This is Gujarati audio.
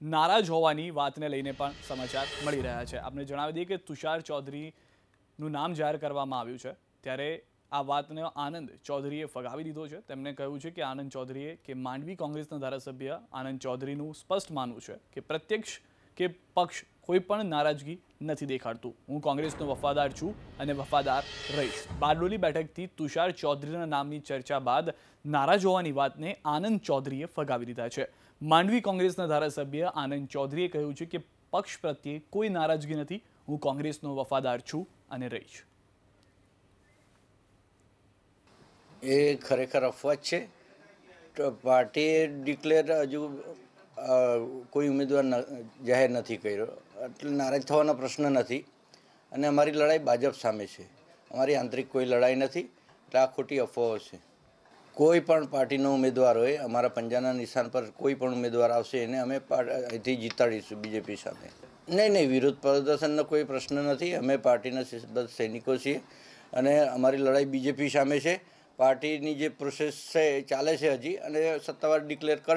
નારાજ હોવાની વાતને લઈને પણ સમાચાર મળી રહ્યા છે। આપણે જણાવી દઈએ કે તુષાર ચૌધરીનું નામ જાહેર કરવામાં આવ્યું છે, ત્યારે આ વાતનો આનંદ ચૌધરીએ ફગાવી દીધો છે। તેમણે કહ્યું છે કે આનંદ ચૌધરીએ કે માંડવી કોંગ્રેસના ધારાસભ્ય આનંદ ચૌધરીનું સ્પષ્ટ માનવું છે કે પ્રત્યક્ષ કે પક્ષ કોઈ પણ નારાજગી નથી દેખાડતું। હું કોંગ્રેસનો વફાદાર છું અને વફાદાર રહીશ। બારડોલી બેઠકથી તુષાર ચૌધરીના નામની ચર્ચા બાદ નારાજ હોવાની વાતને આનંદ ચૌધરીએ ફગાવી દીધા છે। માંડવી કોંગ્રેસના ધારાસભ્ય આનંદ ચૌધરીએ કહ્યું છે કે પક્ષ પ્રત્યે કોઈ નારાજગી નથી। હું કોંગ્રેસનો વફાદાર છું અને રહીશ। એ ખરેખર અફવા છે। પાર્ટીએ ડિક્લેર હજુ કોઈ ઉમેદવાર જાહેર નથી કર્યો, એટલે નારાજ થવાનો પ્રશ્ન નથી। અને અમારી લડાઈ ભાજપ સામે છે, અમારી આંતરિક કોઈ લડાઈ નથી, એટલે આ ખોટી અફવાઓ છે। કોઈ પણ પાર્ટીનો ઉમેદવાર હોય, અમારા પંજાના નિશાન પર કોઈ પણ ઉમેદવાર આવશે એને અમે અહીંથી જીતાડીશું બીજેપી સામે। નહીં, વિરોધ પ્રદર્શનનો કોઈ પ્રશ્ન નથી। અમે પાર્ટીના સૈનિકો છીએ અને અમારી લડાઈ બીજેપી સામે છે। પાર્ટીની જે પ્રોસેસ છે એ ચાલે છે હજી, અને સત્તાવાર ડિક્લેર કરશે।